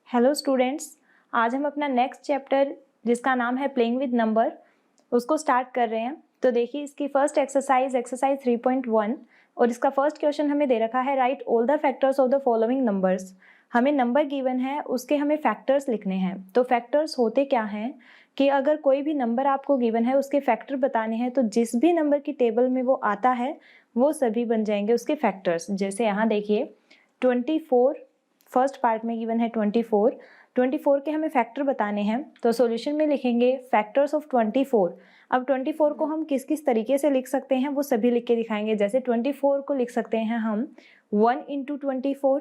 Hello students, आज हम अपना नेक्स्ट चैप्टर जिसका नाम है प्लेइंग विद नंबर उसको स्टार्ट कर रहे हैं। तो देखिए इसकी फर्स्ट एक्सरसाइज 3.1 और इसका फर्स्ट क्वेश्चन हमें दे रखा है right all the factors of the following numbers. हमें नंबर गिवन है, उसके हमें फैक्टर्स लिखने हैं। तो फैक्टर्स होते क्या हैं कि अगर कोई भी नंबर आपको गिवन है उसके फैक्टर बताने हैं तो जिस भी नंबर की टेबल में वो आता है वो सभी बन जाएंगे उसके फैक्टर्स। जैसे यहाँ देखिए 24 फर्स्ट पार्ट में गिवन है 24 के हमें फैक्टर बताने हैं। तो सॉल्यूशन में लिखेंगे फैक्टर्स ऑफ 24। अब 24 को हम किस किस तरीके से लिख सकते हैं वो सभी लिख के दिखाएंगे। जैसे 24 को लिख सकते हैं हम 1 इंटू 24,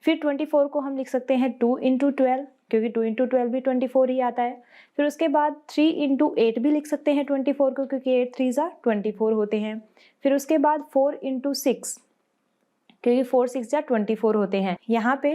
फिर 24 को हम लिख सकते हैं 2 इंटू 12 क्योंकि 2 इंटू 12 भी 24 ही आता है। फिर उसके बाद 3 इंटू 8 भी लिख सकते हैं 24 को क्योंकि 8 3 जा 24 होते हैं। फिर उसके बाद 4 इंटू 6 क्योंकि 4 6 जा 24 होते हैं। यहाँ पे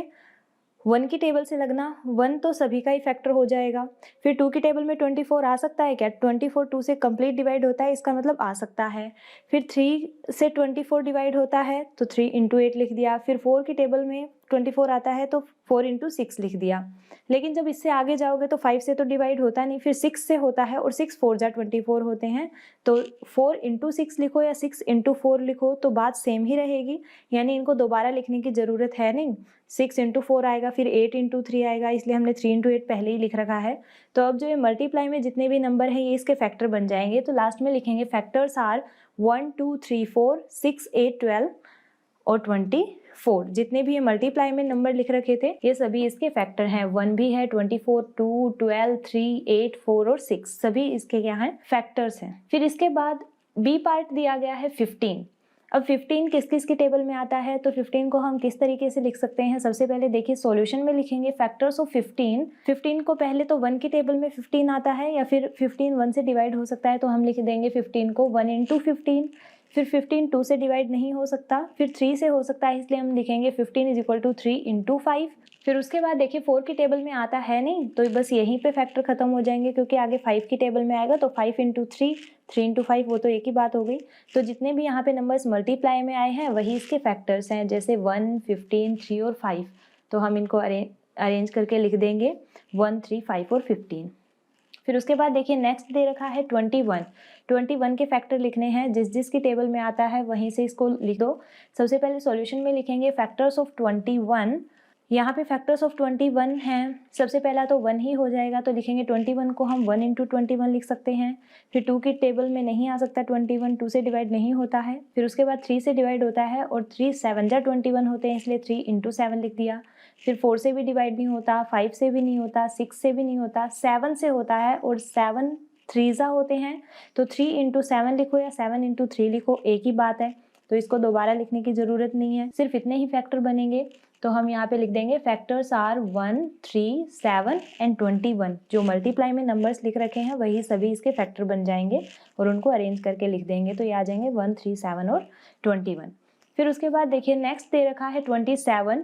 1 की टेबल से लगना 1 तो सभी का ही फैक्टर हो जाएगा। फिर 2 की टेबल में 24 आ सकता है क्या? 24 2 से कंप्लीट डिवाइड होता है, इसका मतलब आ सकता है। फिर 3 से 24 डिवाइड होता है तो 3 इंटू 8 लिख दिया। फिर 4 की टेबल में 24 आता है तो 4 इंटू 6 लिख दिया। लेकिन जब इससे आगे जाओगे तो 5 से तो डिवाइड होता नहीं, फिर 6 से होता है और 6 4 जा 24 होते हैं। तो 4 इंटू 6 लिखो या 6 इंटू 4 लिखो तो बात सेम ही रहेगी, यानी इनको दोबारा लिखने की ज़रूरत है नहीं। 6 इंटू 4 आएगा, फिर 8 इंटू 3 आएगा, इसलिए हमने 3 इंटू 8 पहले ही लिख रखा है। तो अब जो ये मल्टीप्लाई में जितने भी नंबर हैं ये इसके फैक्टर बन जाएंगे। तो लास्ट में लिखेंगे फैक्टर्स आर 1 2 3 4 6 8 12 और 24। जितने भी ये मल्टीप्लाई में नंबर लिख रखे थे ये सभी इसके फैक्टर हैं। 1 भी है, 24 2 12 3 8 4 और 6 सभी इसके क्या हैं? फैक्टर्स हैं। फिर इसके बाद बी पार्ट दिया गया है 15। अब 15 किस किस की टेबल में आता है तो 15 को हम किस तरीके से लिख सकते हैं? सबसे पहले देखिए सॉल्यूशन में लिखेंगे फैक्टर्स ऑफ 15। 15 को पहले तो 1 की टेबल में 15 आता है या फिर 15 1 से डिवाइड हो सकता है तो हम लिख देंगे 15 को 1 इंटू 15। फिर 15 2 से डिवाइड नहीं हो सकता, फिर 3 से हो सकता है इसलिए हम लिखेंगे 15 इज इक्वल टू 3 इंटू 5। फिर उसके बाद देखिए 4 की टेबल में आता है नहीं तो बस यहीं पे फैक्टर खत्म हो जाएंगे क्योंकि आगे 5 की टेबल में आएगा तो 5 इंटू 3 3 इंटू 5 वो तो एक ही बात हो गई। तो जितने भी यहाँ पे नंबर्स मल्टीप्लाई में आए हैं वही इसके फैक्टर्स हैं, जैसे 1 15 3 और 5। तो हम इनको अरेंज करके लिख देंगे 1 3 5 और 15। फिर उसके बाद देखिए नेक्स्ट दे रखा है 21 के फैक्टर लिखने हैं। जिस जिस की टेबल में आता है वहीं से इसको लिख दो। सबसे पहले सॉल्यूशन में लिखेंगे फैक्टर्स ऑफ 21। यहाँ पे फैक्टर्स ऑफ 21 हैं, सबसे पहला तो 1 ही हो जाएगा तो लिखेंगे 21 को हम 1 इंटू 21 लिख सकते हैं। फिर 2 की टेबल में नहीं आ सकता 21, 2 से डिवाइड नहीं होता है। फिर उसके बाद 3 से डिवाइड होता है और 3 7 जा 21 होते हैं इसलिए 3 इंटू 7 लिख दिया। फिर 4 से भी डिवाइड नहीं होता, 5 से भी नहीं होता, 6 से भी नहीं होता, 7 से होता है और 7 3 जा होते हैं तो 3 इंटू 7 लिखो या 7 इंटू 3 लिखो एक ही बात है। तो इसको दोबारा लिखने की ज़रूरत नहीं है, सिर्फ इतने ही फैक्टर बनेंगे। तो हम यहाँ पे लिख देंगे फैक्टर्स आर 1 3 7 एंड 21। जो मल्टीप्लाई में नंबर्स लिख रखे हैं वही सभी इसके फैक्टर बन जाएंगे और उनको अरेंज करके लिख देंगे तो ये आ जाएंगे 1 3 7 और 21। फिर उसके बाद देखिए नेक्स्ट दे रखा है 27।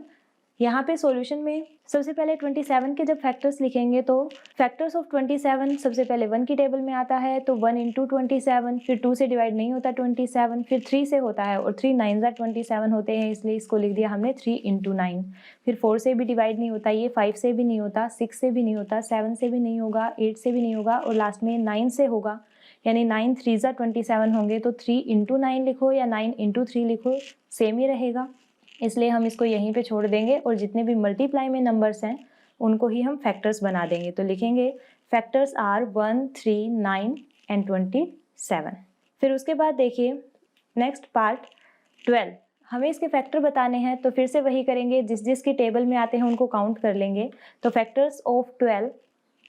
यहाँ पे सॉल्यूशन में सबसे पहले 27 के जब फैक्टर्स लिखेंगे तो फैक्टर्स ऑफ 27 सबसे पहले 1 की टेबल में आता है तो 1 इंटू 27, फिर 2 से डिवाइड नहीं होता 27, फिर 3 से होता है और 3 9 जा 27 होते हैं इसलिए इसको लिख दिया हमने 3 इंटू 9। फिर 4 से भी डिवाइड नहीं होता, ये 5 से भी नहीं होता, 6 से भी नहीं होता, 7 से भी नहीं होगा, 8 से भी नहीं होगा और लास्ट में 9 से होगा, यानी 9 3 जा 27 होंगे तो 3 इंटू 9 लिखो या 9 इंटू 3 लिखो सेम ही रहेगा, इसलिए हम इसको यहीं पे छोड़ देंगे और जितने भी मल्टीप्लाई में नंबर्स हैं उनको ही हम फैक्टर्स बना देंगे। तो लिखेंगे फैक्टर्स आर 1 3 9 एंड 27। फिर उसके बाद देखिए नेक्स्ट पार्ट 12। हमें इसके फैक्टर बताने हैं तो फिर से वही करेंगे, जिस जिस की टेबल में आते हैं उनको काउंट कर लेंगे। तो फैक्टर्स ऑफ 12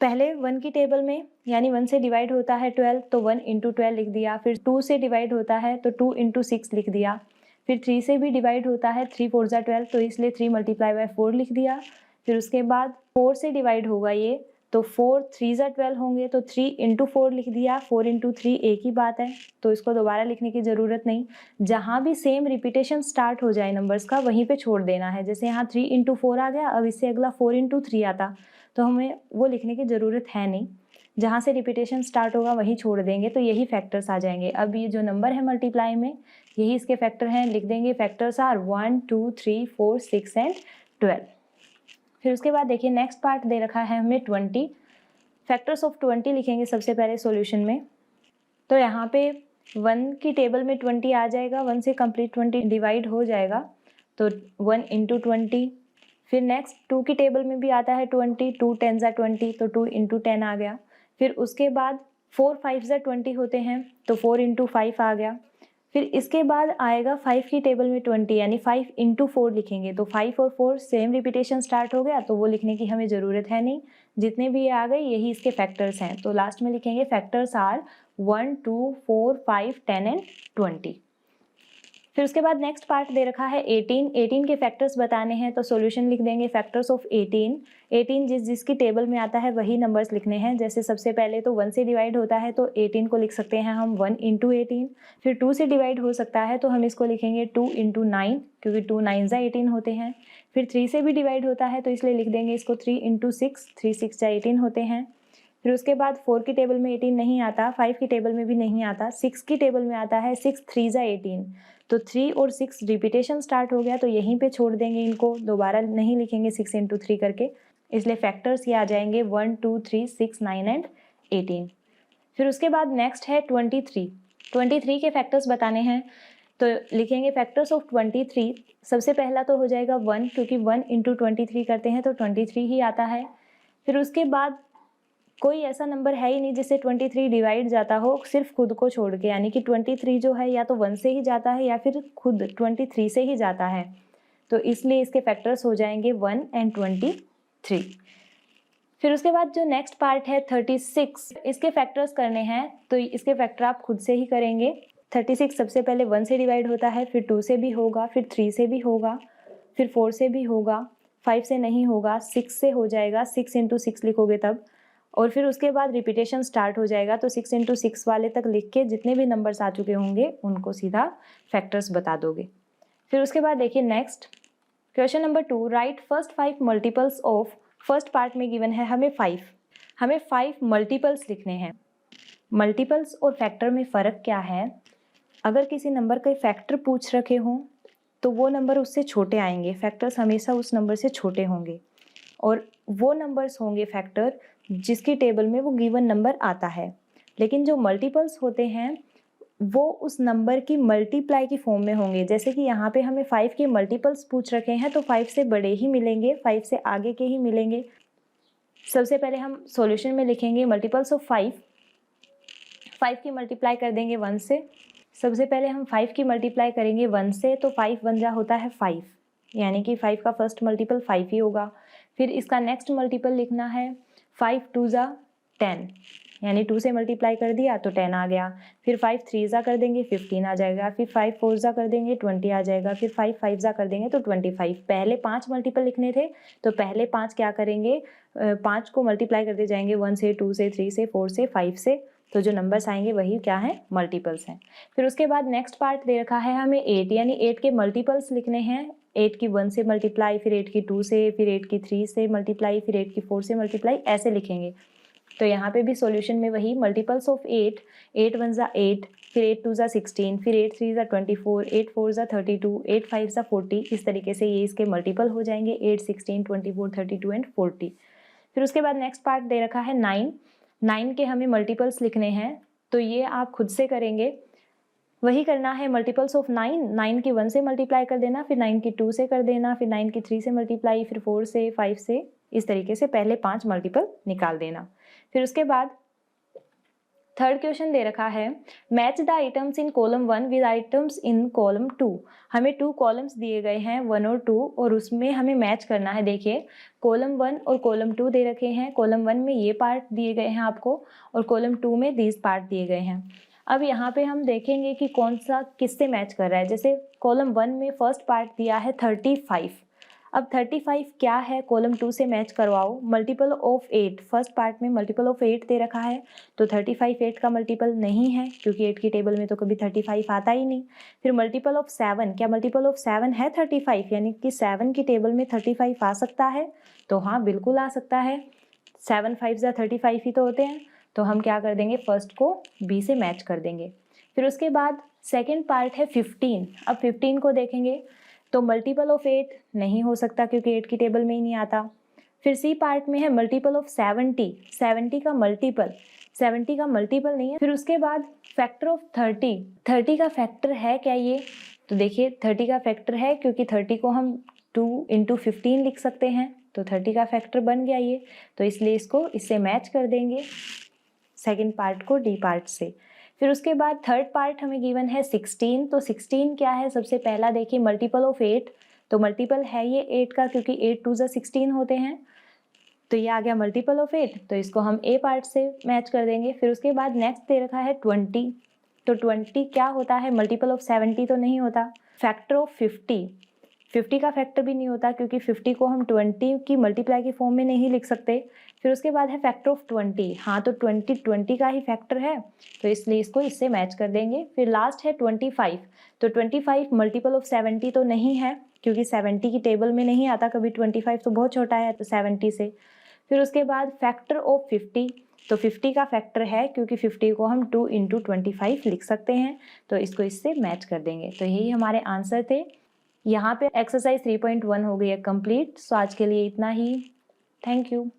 पहले 1 की टेबल में यानी 1 से डिवाइड होता है 12 तो 1 इंटू 12 लिख दिया। फिर 2 से डिवाइड होता है तो 2 इंटू 6 लिख दिया। फिर 3 से भी डिवाइड होता है 3 4 जा 12 तो इसलिए 3 मल्टीप्लाई बाय 4 लिख दिया। फिर उसके बाद 4 से डिवाइड होगा ये तो 4 3 जा 12 होंगे तो 3 इंटू 4 लिख दिया। 4 इंटू 3 एक ही बात है तो इसको दोबारा लिखने की ज़रूरत नहीं। जहाँ भी सेम रिपीटेशन स्टार्ट हो जाए नंबर्स का वहीं पे छोड़ देना है। जैसे यहाँ 3 इंटू 4 आ गया, अब इससे अगला 4 इंटू 3 आता तो हमें वो लिखने की ज़रूरत है नहीं। जहाँ से रिपीटेशन स्टार्ट होगा वहीं छोड़ देंगे तो यही फैक्टर्स आ जाएंगे। अब ये जो नंबर है मल्टीप्लाई में यही इसके फैक्टर हैं, लिख देंगे फैक्टर्स आर 1 2 3 4 6 एंड 12। फिर उसके बाद देखिए नेक्स्ट पार्ट दे रखा है हमें 20, फैक्टर्स ऑफ 20 लिखेंगे सबसे पहले सॉल्यूशन में। तो यहाँ पे 1 की टेबल में 20 आ जाएगा, 1 से कंप्लीट 20 डिवाइड हो जाएगा, तो 1 इंटू 20। फिर नेक्स्ट 2 की टेबल में भी आता है 20, 2 10 ज़ा 20, तो 2 इंटू 10 आ गया। फिर उसके बाद 4 5 ज़ा 20 होते हैं, तो 4 इंटू 5 आ गया। फिर इसके बाद आएगा 5 की टेबल में 20, यानी 5 इंटू 4 लिखेंगे, तो 5 और 4 सेम रिपीटेशन स्टार्ट हो गया, तो वो लिखने की हमें ज़रूरत है नहीं, जितने भी ये आ गए यही इसके फैक्टर्स हैं। तो लास्ट में लिखेंगे फैक्टर्स आर 1 2 4 5 10 एंड 20। फिर उसके बाद नेक्स्ट पार्ट दे रखा है 18 के फैक्टर्स बताने हैं, तो सॉल्यूशन लिख देंगे फैक्टर्स ऑफ 18 जिसकी टेबल में आता है वही नंबर्स लिखने हैं। जैसे सबसे पहले तो 1 से डिवाइड होता है, तो 18 को लिख सकते हैं हम 1 इंटू 18। फिर 2 से डिवाइड हो सकता है, तो हम इसको लिखेंगे 2 इंटू 9, क्योंकि 2 9 ज़ा 18 होते हैं। फिर 3 से भी डिवाइड होता है, तो इसलिए लिख देंगे इसको 3 इंटू 6, 3 6 ज़ा 18 होते हैं। फिर उसके बाद 4 की टेबल में 18 नहीं आता, 5 की टेबल में भी नहीं आता, 6 की टेबल में आता है 6 3 ज़ा 18, तो 3 और 6 रिपीटेशन स्टार्ट हो गया, तो यहीं पे छोड़ देंगे, इनको दोबारा नहीं लिखेंगे 6 इंटू 3 करके, इसलिए फैक्टर्स ये आ जाएंगे 1 2 3 6 9 एंड 18। फिर उसके बाद नेक्स्ट है 23 के फैक्टर्स बताने हैं, तो लिखेंगे फैक्टर्स ऑफ 23। सबसे पहला तो हो जाएगा 1, क्योंकि 1 इंटू 23 करते हैं तो 23 ही आता है। फिर उसके बाद कोई ऐसा नंबर है ही नहीं जिससे 23 डिवाइड जाता हो, सिर्फ खुद को छोड़ के, यानी कि 23 जो है या तो 1 से ही जाता है या फिर खुद 23 से ही जाता है, तो इसलिए इसके फैक्टर्स हो जाएंगे 1 एंड 23। फिर उसके बाद जो नेक्स्ट पार्ट है 36, इसके फैक्टर्स करने हैं, तो इसके फैक्टर आप खुद से ही करेंगे। 36 सबसे पहले 1 से डिवाइड होता है, फिर 2 से भी होगा, फिर 3 से भी होगा, फिर 4 से भी होगा, 5 से नहीं होगा, 6 से हो जाएगा, 6 इंटू 6 लिखोगे तब, और फिर उसके बाद रिपीटेशन स्टार्ट हो जाएगा, तो 6 इंटू 6 वाले तक लिख के जितने भी नंबर्स आ चुके होंगे उनको सीधा फैक्टर्स बता दोगे। फिर उसके बाद देखिए next question number 2, right first 5 multiples of, first part में गिवन है हमें 5 मल्टीपल्स लिखने हैं। मल्टीपल्स और फैक्टर में फ़र्क क्या है? अगर किसी नंबर के फैक्टर पूछ रखे हों तो वो नंबर उससे छोटे आएंगे, फैक्टर्स हमेशा उस नंबर से छोटे होंगे, और वो नंबर्स होंगे फैक्टर जिसकी टेबल में वो गिवन नंबर आता है। लेकिन जो मल्टीपल्स होते हैं वो उस नंबर की मल्टीप्लाई की फॉर्म में होंगे। जैसे कि यहाँ पे हमें 5 के मल्टीपल्स पूछ रखे हैं, तो 5 से बड़े ही मिलेंगे, 5 से आगे के ही मिलेंगे। सबसे पहले हम सॉल्यूशन में लिखेंगे मल्टीपल्स ऑफ 5 की मल्टीप्लाई कर देंगे 1 से। सबसे पहले हम 5 की मल्टीप्लाई करेंगे 1 से, तो 5 1 जा होता है 5, यानी कि 5 का फर्स्ट मल्टीपल 5 ही होगा। फिर इसका नेक्स्ट मल्टीपल लिखना है 5 2 ज़ा 10, यानी 2 से मल्टीप्लाई कर दिया तो 10 आ गया। फिर 5 3 ज़ा कर देंगे 15 आ जाएगा। फिर 5 4 ज़ा कर देंगे 20 आ जाएगा। फिर 5 5 ज़ा कर देंगे तो 25। पहले 5 मल्टीपल लिखने थे, तो पहले 5 क्या करेंगे, 5 को मल्टीप्लाई करते जाएंगे 1 से 2 से 3 से 4 से 5 से, तो जो नंबर्स आएंगे वही क्या है, मल्टीपल्स हैं। फिर उसके बाद नेक्स्ट पार्ट दे रखा है हमें 8, यानी 8 के मल्टीपल्स लिखने हैं। 8 की 1 से मल्टीप्लाई, फिर 8 की 2 से, फिर 8 की 3 से मल्टीप्लाई, फिर 8 की 4 से मल्टीप्लाई, ऐसे लिखेंगे। तो यहाँ पे भी सॉल्यूशन में वही मल्टीपल्स ऑफ 8, 8 1 ज़ा 8, फिर 8 2 ज़ा 16, फिर 8 3 ज़ा 24, 8 4 ज़ा 32, 8 5 ज़ा 40, इस तरीके से ये इसके मल्टीपल हो जाएंगे 8 16 24 32 एंड 40। फिर उसके बाद नेक्स्ट पार्ट दे रखा है 9 के हमें मल्टीपल्स लिखने हैं, तो ये आप खुद से करेंगे। वही करना है मल्टीपल्स ऑफ 9 की 1 से मल्टीप्लाई कर देना, फिर 9 की 2 से कर देना, फिर 9 की 3 से मल्टीप्लाई, फिर 4 से 5 से, इस तरीके से पहले 5 मल्टीपल निकाल देना। फिर उसके बाद थर्ड क्वेश्चन दे रखा है, match the items in column 1 with items in column 2। हमें 2 कॉलम्स दिए गए हैं 1 और 2, और उसमें हमें मैच करना है। देखिए कॉलम 1 और कॉलम 2 दे रखे हैं। कॉलम 1 में ये पार्ट दिए गए हैं आपको, और कॉलम 2 में दीज पार्ट दिए गए हैं। अब यहाँ पे हम देखेंगे कि कौन सा किससे मैच कर रहा है। जैसे कॉलम 1 में फर्स्ट पार्ट दिया है 35, अब 35 क्या है, कॉलम 2 से मैच करवाओ। मल्टीपल ऑफ 8, फर्स्ट पार्ट में मल्टीपल ऑफ 8 दे रखा है, तो 35 8 का मल्टीपल नहीं है, क्योंकि 8 की टेबल में तो कभी 35 आता ही नहीं। फिर मल्टीपल ऑफ 7, क्या मल्टीपल ऑफ 7 है 35, यानी कि 7 की टेबल में 35 आ सकता है? तो हाँ, बिल्कुल आ सकता है। 7 5 ज़ा 35 ही तो होते हैं, तो हम क्या कर देंगे, फर्स्ट को बी से मैच कर देंगे। फिर उसके बाद सेकेंड पार्ट है 15। अब 15 को देखेंगे तो मल्टीपल ऑफ 8 नहीं हो सकता, क्योंकि 8 की टेबल में ही नहीं आता। फिर सी पार्ट में है मल्टीपल ऑफ 70, 70 का मल्टीपल, 70 का मल्टीपल नहीं है। फिर उसके बाद फैक्टर ऑफ 30, 30 का फैक्टर है क्या ये, तो देखिए 30 का फैक्टर है क्योंकि 30 को हम 2 × 15 लिख सकते हैं, तो 30 का फैक्टर बन गया ये, तो इसलिए इसको इससे मैच कर देंगे सेकंड पार्ट को डी पार्ट से। फिर उसके बाद थर्ड पार्ट हमें गिवन है 16, तो 16 क्या है, सबसे पहला देखिए मल्टीपल ऑफ 8, तो मल्टीपल है ये 8 का क्योंकि 8 2 16 होते हैं, तो ये आ गया मल्टीपल ऑफ 8, तो इसको हम ए पार्ट से मैच कर देंगे। फिर उसके बाद नेक्स्ट दे रखा है 20, तो 20 क्या होता है, मल्टीपल ऑफ 70 तो नहीं होता। फैक्टर ऑफ 50, 50 का फैक्टर भी नहीं होता क्योंकि 50 को हम 20 की मल्टीप्लाई की फॉर्म में नहीं लिख सकते। फिर उसके बाद है फैक्टर ऑफ 20, हाँ तो 20 का ही फैक्टर है, तो इसलिए इसको इससे मैच कर देंगे। फिर लास्ट है 25, तो 25 मल्टीपल ऑफ 70 तो नहीं है क्योंकि 70 की टेबल में नहीं आता कभी, 25 तो बहुत छोटा है तो 70 से। फिर उसके बाद फैक्टर ऑफ 50, तो 50 का फैक्टर है क्योंकि 50 को हम 2 × 25 लिख सकते हैं, तो इसको इससे मैच कर देंगे। तो यही हमारे आंसर थे। यहाँ पे एक्सरसाइज 3.1 हो गई है कंप्लीट। सो आज के लिए इतना ही, थैंक यू।